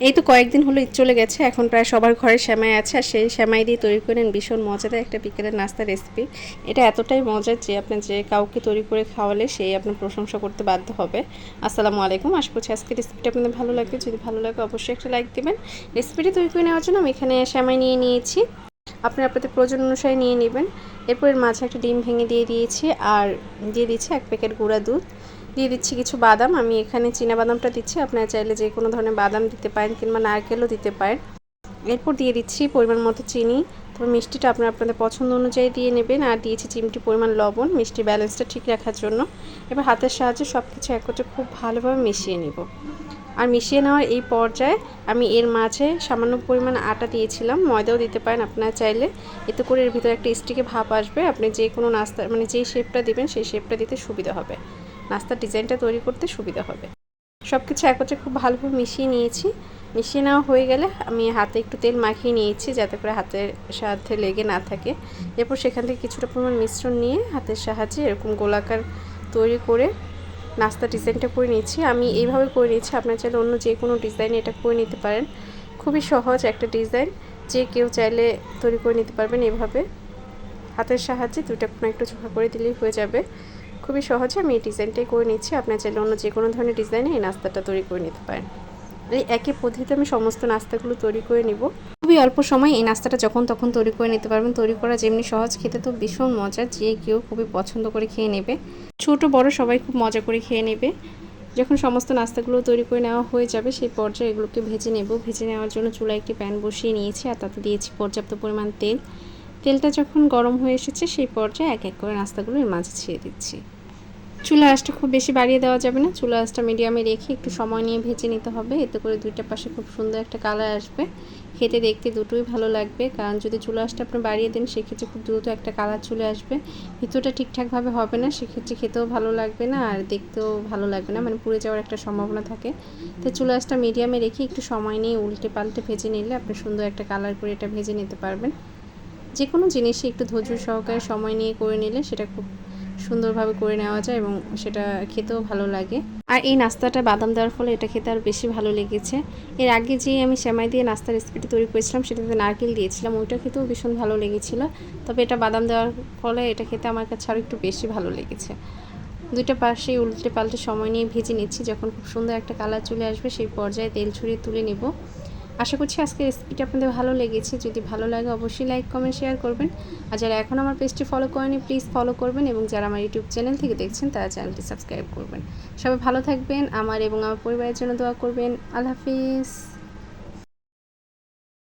এই তো কয়েকদিন হলো ঈদ চলে গেছে, এখন প্রায় সবার ঘরে সেমাই আছে। আর সেই সেমাই দিয়ে তৈরি করেন ভীষণ মজাদার একটা বিকেলের নাস্তার রেসিপি। এটা এতটাই মজার যে আপনি যে কাউকে তৈরি করে খাওয়ালে সেই আপনার প্রশংসা করতে বাধ্য হবে। আসসালামু আলাইকুম, আশা করছি আজকে রেসিপিটা আপনাদের ভালো লাগবে। যদি ভালো লাগে অবশ্যই একটা লাইক দেবেন। রেসিপিটি তৈরি করে নেওয়ার জন্য আমি এখানে সেমাই নিয়ে নিয়েছি। আপনাদের প্রয়োজন অনুসারে নিয়ে নেবেন। এরপর এর মাঝে একটা ডিম ভেঙে দিয়ে দিয়েছি, আর দিয়ে দিচ্ছি 1 প্যাকেট গুঁড়া দুধ, দিয়ে দিচ্ছি কিছু বাদাম। আমি এখানে চীনা বাদামটা দিচ্ছি, আপনারা চাইলে যে কোনো ধরনের বাদাম দিতে পারেন কিংবা নারকেলও দিতে পারেন। এরপর দিয়ে দিচ্ছি পরিমাণ মতো চিনি, তবে মিষ্টিটা আপনাদের পছন্দ অনুযায়ী দিয়ে নেবেন। আর দিয়েছি চিমটি পরিমাণ লবণ, মিষ্টি ব্যালেন্সটা ঠিক রাখার জন্য। এবার হাতের সাহায্যে সব কিছু একত্রে খুব ভালোভাবে মিশিয়ে নেব। আর মিশিয়ে নেওয়ার এই পর্যায়ে আমি এর মাঝে সামান্য পরিমাণ আটা দিয়েছিলাম, ময়দাও দিতে পারেন আপনারা চাইলে। এতে করে এর ভিতরে একটা স্টিকে ভাব আসবে, আপনি যে কোনো নাস্তা যেই শেপটা দিবেন সেই শেপটা দিতে সুবিধা হবে, নাস্তার ডিজাইনটা তৈরি করতে সুবিধা হবে। সব কিছু একত্রে খুব ভালোভাবে মিশিয়ে নিয়েছি। মিশিয়ে নেওয়া হয়ে গেলে আমি হাতে একটু তেল মাখিয়ে নিয়েছি যাতে করে হাতের সাথে লেগে না থাকে। এরপর সেখান থেকে কিছুটা পরিমাণ মিশ্রণ নিয়ে হাতের সাহায্যে এরকম গোলাকার তৈরি করে নাস্তা ডিজাইনটা করে নিয়েছি। আমি এইভাবে করে নিয়েছি, আপনারা চাইলে অন্য যে কোনো ডিজাইনে এটা করে নিতে পারেন। খুবই সহজ একটা ডিজাইন, যে কেউ চাইলে তৈরি করে নিতে পারবেন। এভাবে হাতের সাহায্যে দুইটা কোণা একটু চোখা করে দিলেই হয়ে যাবে। খুবই সহজে আমি এই ডিজাইনটাই করে নিচ্ছি, আপনারা চাইলে অন্য যে কোনো ধরনের ডিজাইনে এই নাস্তাটা তৈরি করে নিতে পারেন। এই একই পদ্ধতিতে আমি সমস্ত নাস্তাগুলো তৈরি করে নিব। খুবই অল্প সময় এই নাস্তাটা যখন তখন তৈরি করে নিতে পারবেন। তৈরি করা যেমনি সহজ, খেতে তো ভীষণ মজা, যে কেউ খুবই পছন্দ করে খেয়ে নেবে। ছোট বড় সবাই খুব মজা করে খেয়ে নেবে। যখন সমস্ত নাস্তাগুলো তৈরি করে নেওয়া হয়ে যাবে সেই পর্যায়ে এগুলোকে ভেজে নেব। ভেজে নেওয়ার জন্য চুলায় একটি প্যান বসিয়ে নিয়েছি, আর তাতে দিয়েছি পর্যাপ্ত পরিমাণ তেল। তেলটা যখন গরম হয়ে এসেছে সেই পর্যায়ে এক এক করে নাস্তাগুলো এর মাঝে ছেড়ে দিচ্ছি। চুলা আঁচটা খুব বেশি বাড়িয়ে দেওয়া যাবে না, চুলা আঁচটা মিডিয়ামে রেখে একটু সময় নিয়ে ভেজে নিতে হবে। এতে করে দুইটা পাশে খুব সুন্দর একটা কালার আসবে, খেতে দেখতে দুটোই ভালো লাগবে। কারণ যদি চুলা আঁচটা আপনি বাড়িয়ে দেন সেক্ষেত্রে খুব দ্রুত একটা কালার চলে আসবে, ভিতরটা ঠিকঠাকভাবে হবে না, সেক্ষেত্রে খেতেও ভালো লাগবে না আর দেখতেও ভালো লাগবে না, পুড়ে যাওয়ার একটা সম্ভাবনা থাকে। তো চুলা আঁচটা মিডিয়ামে রেখে একটু সময় নিয়ে উল্টে পাল্টে ভেজে নিলে আপনি সুন্দর একটা কালার করে এটা ভেজে নিতে পারবেন। যে কোনো জিনিসই একটু ধৈর্য সহকারে সময় নিয়ে করে নিলে সেটা খুব সুন্দরভাবে করে নেওয়া যায় এবং সেটা খেতেও ভালো লাগে। আর এই নাস্তাটা বাদাম দেওয়ার ফলে এটা খেতে আরও বেশি ভালো লেগেছে। এর আগে যে আমি সেমাই দিয়ে নাস্তার রেসিপিটি তৈরি করেছিলাম সেটাতে নারকেল দিয়েছিলাম, ওইটা খেতেও ভীষণ ভালো লেগেছিল। তবে এটা বাদাম দেওয়ার ফলে এটা খেতে আমার কাছে আরও একটু বেশি ভালো লেগেছে। দুইটা পাশেই উল্টে পাল্টে সময় নিয়ে ভেজে নিচ্ছি। যখন খুব সুন্দর একটা কালার চলে আসবে সেই পর্যায়ে তেল ছড়িয়ে তুলে নেব। আশা করছি আজকের রেসিপিটা আপনাদের ভালো লেগেছে। যদি ভালো লাগে অবশ্যই লাইক কমেন্ট শেয়ার করবেন। আর যারা এখন আমার পেজটি ফলো করেনি প্লিজ ফলো করবেন, এবং যারা আমার ইউটিউব চ্যানেল থেকে দেখছেন তারা চ্যানেলটি সাবস্ক্রাইব করবেন। সবাই ভালো থাকবেন, আমার এবং আমার পরিবারের জন্য দোয়া করবেন। আল্লাহ হাফিজ।